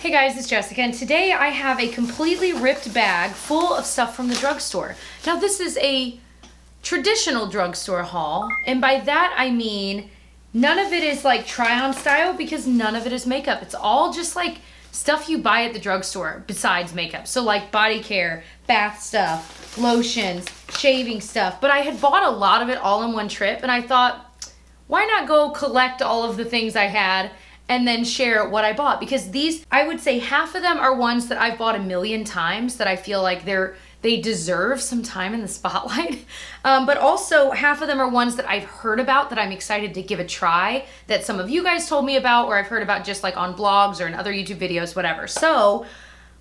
Hey guys, it's Jessica, and today I have a completely ripped bag full of stuff from the drugstore. Now this is a traditional drugstore haul, and by that I mean none of it is like try-on style because none of it is makeup. It's all just like stuff you buy at the drugstore besides makeup. So like body care, bath stuff, lotions, shaving stuff. But I had bought a lot of it all in one trip, and I thought, why not go collect all of the things I had and then share what I bought? Because these, I would say half of them are ones that I've bought a million times that I feel like they deserve some time in the spotlight. But also half of them are ones that I've heard about that I'm excited to give a try, that some of you guys told me about, or I've heard about just like on blogs or in other YouTube videos, whatever. So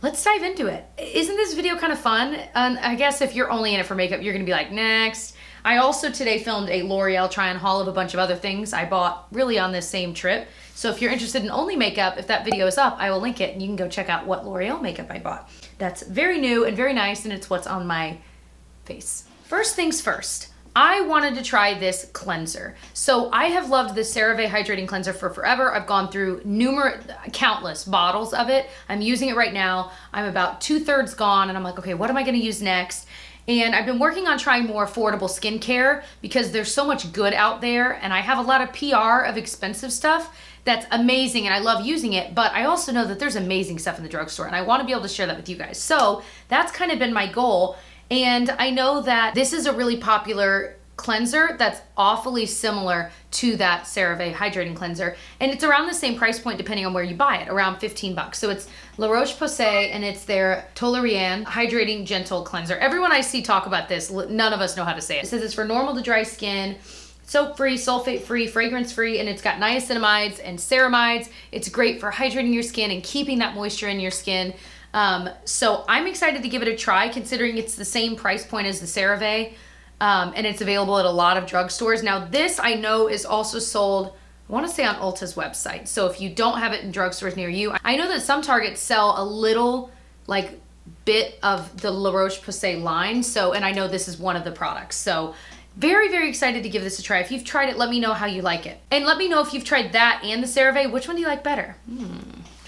let's dive into it. Isn't this video kind of fun? I guess if you're only in it for makeup, you're gonna be like, next. I also today filmed a L'Oreal try-on haul of a bunch of other things I bought really on this same trip. So if you're interested in only makeup, if that video is up, I will link it and you can go check out what L'Oreal makeup I bought. That's very new and very nice, and it's what's on my face. First things first, I wanted to try this cleanser. So I have loved this CeraVe hydrating cleanser for forever. I've gone through countless bottles of it. I'm using it right now. I'm about 2/3 gone, and I'm like, okay, what am I gonna use next? And I've been working on trying more affordable skincare because there's so much good out there, and I have a lot of PR of expensive stuff that's amazing and I love using it, but I also know that there's amazing stuff in the drugstore and I want to be able to share that with you guys. So that's kind of been my goal, and I know that this is a really popular cleanser that's awfully similar to that CeraVe hydrating cleanser, and it's around the same price point depending on where you buy it, around 15 bucks. So it's La Roche-Posay, and it's their toleriane hydrating gentle cleanser. Everyone I see talk about this, none of us know how to say it. It says it's for normal to dry skin, soap-free, sulfate-free, fragrance-free, and it's got niacinamides and ceramides. It's great for hydrating your skin and keeping that moisture in your skin. So I'm excited to give it a try, considering it's the same price point as the CeraVe. And it's available at a lot of drugstores. Now this I know is also sold, I want to say on Ulta's website. So if you don't have it in drugstores near you, I know that some Targets sell a little like bit of the La Roche-Posay line. So, and I know this is one of the products. So very, very excited to give this a try. If you've tried it, let me know how you like it. And let me know if you've tried that and the CeraVe, which one do you like better?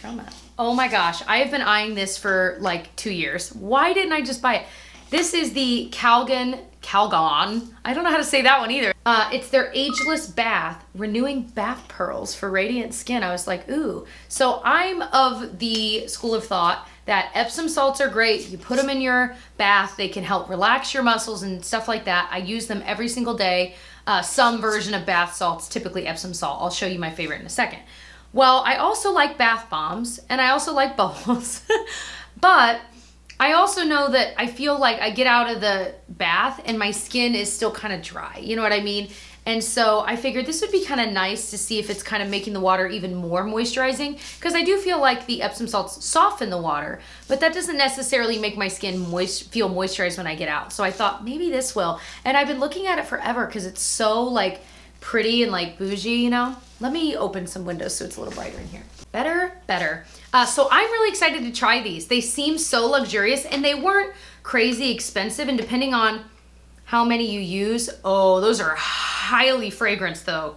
Drama. Oh my gosh, I have been eyeing this for like 2 years. Why didn't I just buy it? This is the calgon, I don't know how to say that one either. It's their ageless bath, renewing bath pearls for radiant skin. I was like, ooh. So I'm of the school of thought that Epsom salts are great. You put them in your bath, they can help relax your muscles and stuff like that. I use them every single day. Some version of bath salts, typically Epsom salt. I'll show you my favorite in a second. Well, I also like bath bombs, and I also like bubbles, but I also know that I feel like I get out of the bath and my skin is still kind of dry, you know what I mean? And so I figured this would be kind of nice to see if it's kind of making the water even more moisturizing, because I do feel like the Epsom salts soften the water, but that doesn't necessarily make my skin feel moisturized when I get out. So I thought maybe this will. And I've been looking at it forever because it's so like pretty and like bougie, you know? Let me open some windows so it's a little brighter in here. Better. So I'm really excited to try these. They seem so luxurious, and they weren't crazy expensive, and depending on how many you use, oh, those are highly fragranced though.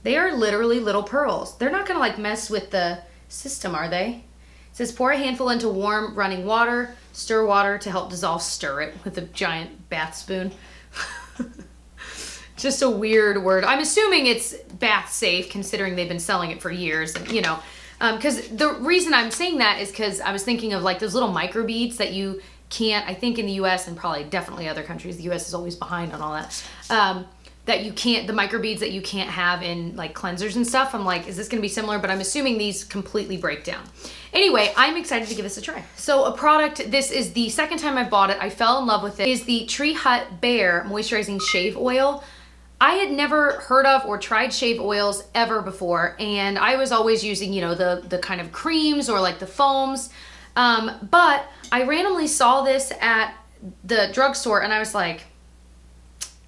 They are literally little pearls. They're not gonna like mess with the system, are they? It says pour a handful into warm running water, stir water to help dissolve, stir it with a giant bath spoon. Just a weird word. I'm assuming it's bath safe, considering they've been selling it for years, and you know, because the reason I'm saying that is because I was thinking of like those little micro beads that you can't, I think in the US and probably definitely other countries, the US is always behind on all that, that you can't, the micro beads that you can't have in like cleansers and stuff. I'm like, is this gonna be similar? But I'm assuming these completely break down. Anyway, I'm excited to give this a try. So a product, this is the second time I bought it, I fell in love with it, is the Treehut Bare Moisturizing Shave Oil. I had never heard of or tried shave oils ever before, and I was always using, you know, the kind of creams or like the foams, but I randomly saw this at the drugstore and I was like,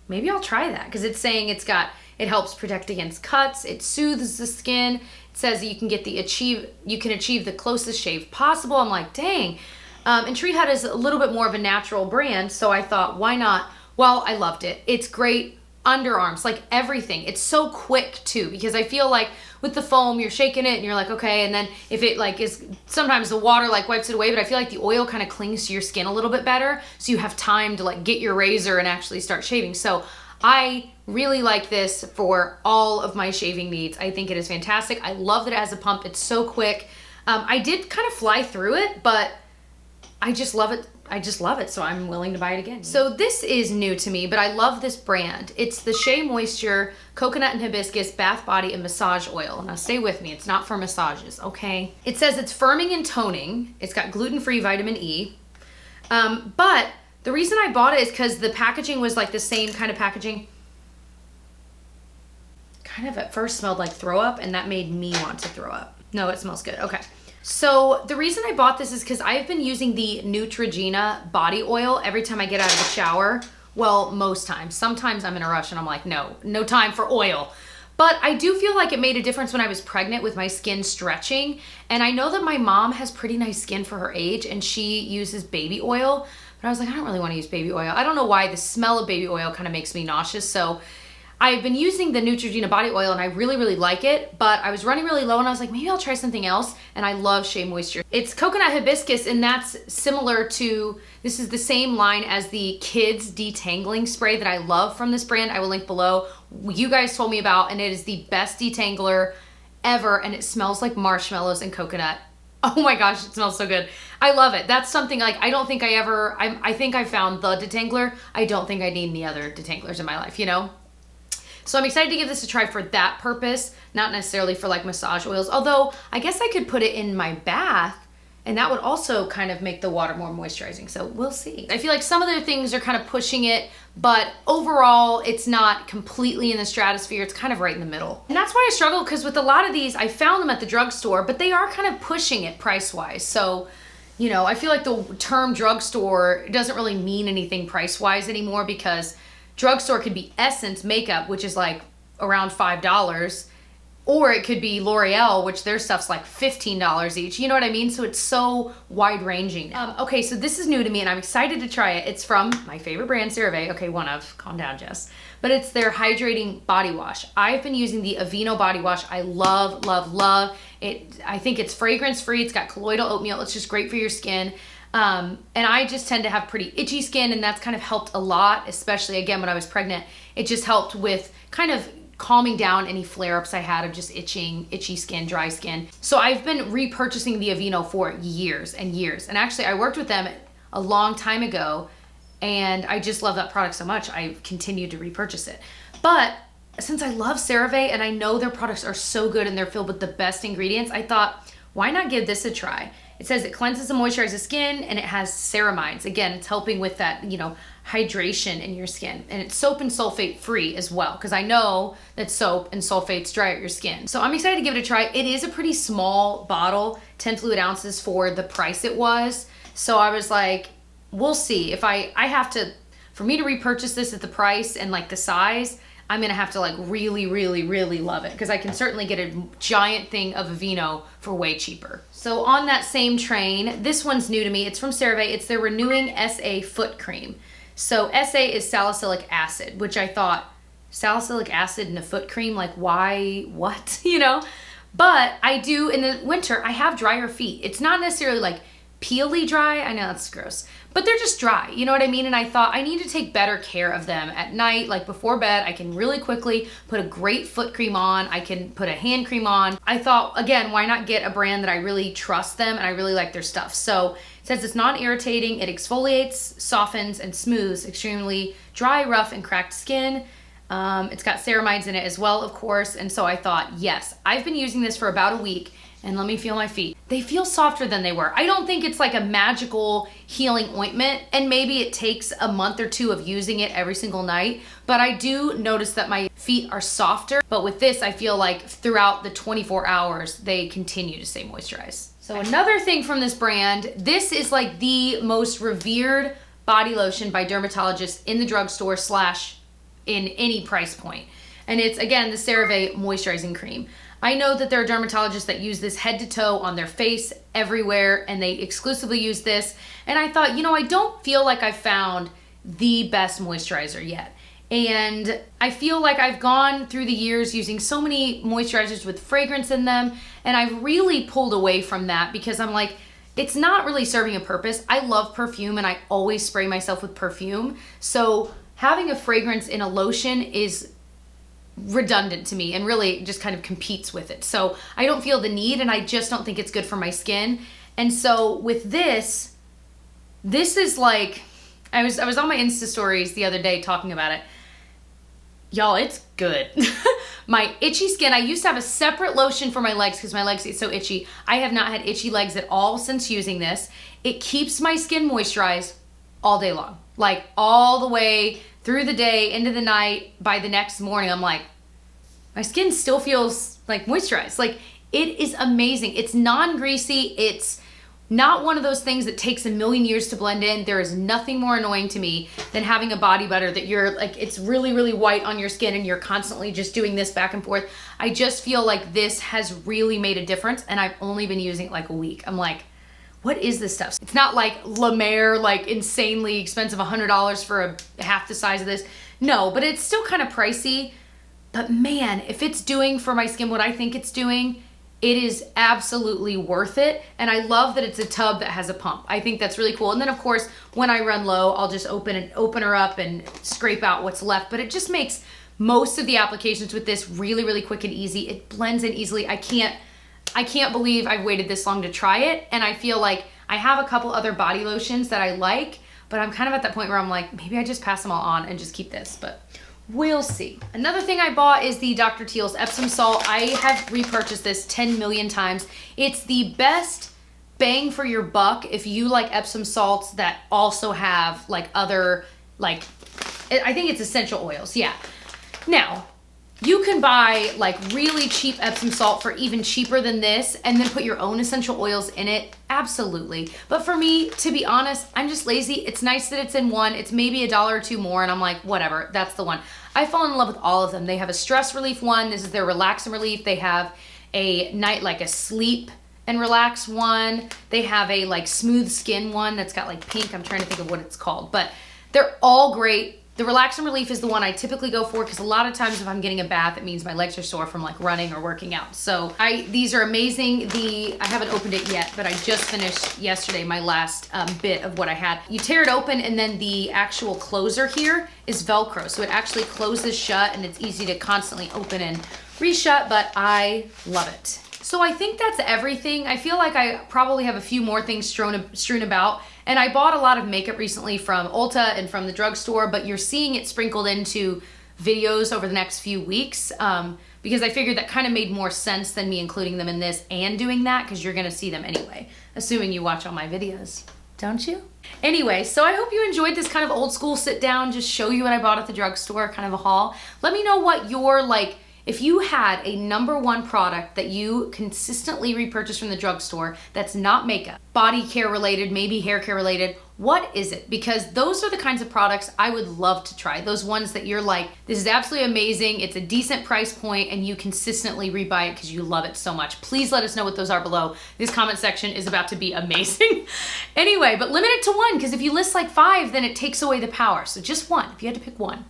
maybe I'll try that, because it's saying it helps protect against cuts, it soothes the skin, it says that you can achieve the closest shave possible. I'm like, dang. And Treehut is a little bit more of a natural brand, so I thought, why not? Well, I loved it. It's great underarms, like everything. It's so quick too, because I feel like with the foam, you're shaking it and you're like, okay. And then if it like is, sometimes the water like wipes it away, but I feel like the oil kind of clings to your skin a little bit better. So you have time to like get your razor and actually start shaving. So I really like this for all of my shaving needs. I think it is fantastic. I love that it has a pump. It's so quick. I did kind of fly through it, but I just love it. I just love it, so I'm willing to buy it again. So this is new to me, but I love this brand. It's the sheamoisture Coconut and Hibiscus Bath, Body, and Massage Oil. Now stay with me, it's not for massages, okay? It says it's firming and toning. It's got gluten-free vitamin E. But the reason I bought it is because the packaging was like the same kind of packaging. Kind of at first smelled like throw up, and that made me want to throw up. No, it smells good, okay. So the reason I bought this is because I've been using the Neutrogena body oil every time I get out of the shower. Well, most times. Sometimes I'm in a rush and I'm like, no time for oil. But I do feel like it made a difference when I was pregnant with my skin stretching. And I know that my mom has pretty nice skin for her age and she uses baby oil. But I was like, I don't really want to use baby oil. I don't know why the smell of baby oil kind of makes me nauseous. So I've been using the Neutrogena body oil and I really, really like it, but I was running really low and I was like, maybe I'll try something else. And I love sheamoisture. It's coconut hibiscus, and that's similar to, this is the same line as the kids detangling spray that I love from this brand. I will link below. You guys told me about, and it is the best detangler ever. And it smells like marshmallows and coconut. Oh my gosh, it smells so good. I love it. That's something like, I don't think I think I found the detangler. I don't think I need any other detanglers in my life, you know? So I'm excited to give this a try for that purpose, not necessarily for like massage oils, although I guess I could put it in my bath and that would also kind of make the water more moisturizing. So we'll see. I feel like some of the things are kind of pushing it, but overall it's not completely in the stratosphere. It's kind of right in the middle. And that's why I struggle, because with a lot of these, I found them at the drugstore, but they are kind of pushing it price-wise. So, you know, I feel like the term drugstore doesn't really mean anything price-wise anymore, because drugstore could be Essence makeup, which is like around $5, or it could be L'Oreal, which their stuff's like $15 each. You know what I mean? So it's so wide ranging. Okay, so this is new to me and I'm excited to try it. It's from my favorite brand, CeraVe. Okay, one of, calm down, Jess. But it's their hydrating body wash. I've been using the Aveeno body wash. I love, love, love it. I think it's fragrance free. It's got colloidal oatmeal. It's just great for your skin. And I just tend to have pretty itchy skin, and that's kind of helped a lot, especially again when I was pregnant. It just helped with kind of calming down any flare-ups I had of just itchy skin, dry skin. So I've been repurchasing the Aveeno for years and years. And actually I worked with them a long time ago and I just love that product so much, I continued to repurchase it. But since I love CeraVe and I know their products are so good and they're filled with the best ingredients, I thought, why not give this a try? It says it cleanses and moisturizes skin, and it has ceramides. Again, it's helping with that, you know, hydration in your skin. And it's soap and sulfate free as well, because I know that soap and sulfates dry out your skin. So I'm excited to give it a try. It is a pretty small bottle, 10 fluid ounces for the price it was. So I was like, we'll see. If I have to, for me to repurchase this at the price and like the size, I'm gonna have to like really, really, really love it, because I can certainly get a giant thing of Aveeno for way cheaper. So on that same train, this one's new to me. It's from CeraVe. It's their Renewing SA Foot Cream. So SA is salicylic acid, which I thought, salicylic acid in a foot cream, like why, what, you know? But I do, in the winter, I have drier feet. It's not necessarily like peely dry, I know that's gross, but they're just dry, you know what I mean? And I thought I need to take better care of them at night, like before bed. I can really quickly put a great foot cream on, I can put a hand cream on. I thought, again, why not get a brand that I really trust them and I really like their stuff. So it says it's non-irritating, it exfoliates, softens, and smooths extremely dry, rough, and cracked skin. It's got ceramides in it as well, of course, and so I thought, yes, I've been using this for about a week, and let me feel my feet. They feel softer than they were. I don't think it's like a magical healing ointment, and maybe it takes a month or two of using it every single night, but I do notice that my feet are softer. But with this, I feel like throughout the 24 hours, they continue to stay moisturized. So another thing from this brand, this is like the most revered body lotion by dermatologists in the drugstore / in any price point. And it's, again, the CeraVe Moisturizing Cream. I know that there are dermatologists that use this head to toe on their face everywhere, and they exclusively use this. And I thought, you know, I don't feel like I found the best moisturizer yet. And I feel like I've gone through the years using so many moisturizers with fragrance in them, and I've really pulled away from that because I'm like, it's not really serving a purpose. I love perfume and I always spray myself with perfume. So having a fragrance in a lotion is redundant to me and really just kind of competes with it. So I don't feel the need, and I just don't think it's good for my skin. And so with this is like, I was on my Insta stories the other day talking about it. Y'all, it's good. My itchy skin, I used to have a separate lotion for my legs because my legs get so itchy. I have not had itchy legs at all since using this. It keeps my skin moisturized all day long. Like all the way through the day, into the night. By the next morning, I'm like, my skin still feels like moisturized. Like, it is amazing. It's non-greasy. It's not one of those things that takes a million years to blend in. There is nothing more annoying to me than having a body butter that you're like, it's really, really white on your skin and you're constantly just doing this back and forth. I just feel like this has really made a difference, and I've only been using it like a week. I'm like, what is this stuff? It's not like La Mer, like insanely expensive, $100 for a half the size of this. No, but it's still kind of pricey. But man, if it's doing for my skin what I think it's doing, it is absolutely worth it. And I love that it's a tub that has a pump. I think that's really cool. And then of course, when I run low, I'll just open her up and scrape out what's left. But it just makes most of the applications with this really, really quick and easy. It blends in easily. I can't believe I've waited this long to try it. And I feel like I have a couple other body lotions that I like, but I'm kind of at that point where I'm like, maybe I just pass them all on and just keep this, but we'll see. Another thing I bought is the Dr. Teal's Epsom salt. I have repurchased this 10 million times. It's the best bang for your buck if you like Epsom salts that also have like other, like, I think it's essential oils, yeah. Now, you can buy like really cheap Epsom salt for even cheaper than this and then put your own essential oils in it. Absolutely. But for me, to be honest, I'm just lazy. It's nice that it's in one. It's maybe $1 or $2 more and I'm like, whatever, that's the one. I fall in love with all of them. They have a stress relief one. This is their relax and relief. They have a night, like a sleep and relax one. They have a like smooth skin one that's got like pink. I'm trying to think of what it's called, but they're all great. The relax and relief is the one I typically go for because a lot of times if I'm getting a bath, it means my legs are sore from like running or working out. So these are amazing. I haven't opened it yet, but I just finished yesterday my last bit of what I had. You tear it open and then the actual closer here is Velcro. So it actually closes shut and it's easy to constantly open and reshut, but I love it. So I think that's everything. I feel like I probably have a few more things strewn about. And I bought a lot of makeup recently from Ulta and from the drugstore, but you're seeing it sprinkled into videos over the next few weeks because I figured that kind of made more sense than me including them in this and doing that because you're gonna see them anyway, assuming you watch all my videos, don't you? Anyway, so I hope you enjoyed this kind of old school sit down, just show you what I bought at the drugstore, kind of a haul. Let me know what your like, if you had a #1 product that you consistently repurchase from the drugstore that's not makeup, body care related, maybe hair care related, what is it? Because those are the kinds of products I would love to try. Those ones that you're like, this is absolutely amazing, it's a decent price point, and you consistently rebuy it because you love it so much. Please let us know what those are below. This comment section is about to be amazing. Anyway, but limit it to one because if you list like 5, then it takes away the power. So just one, if you had to pick one.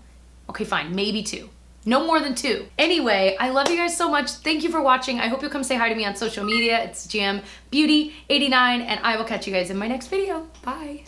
Okay, fine, maybe 2. No more than 2. Anyway, I love you guys so much. Thank you for watching. I hope you'll come say hi to me on social media. It's JamBeauty89, and I will catch you guys in my next video. Bye.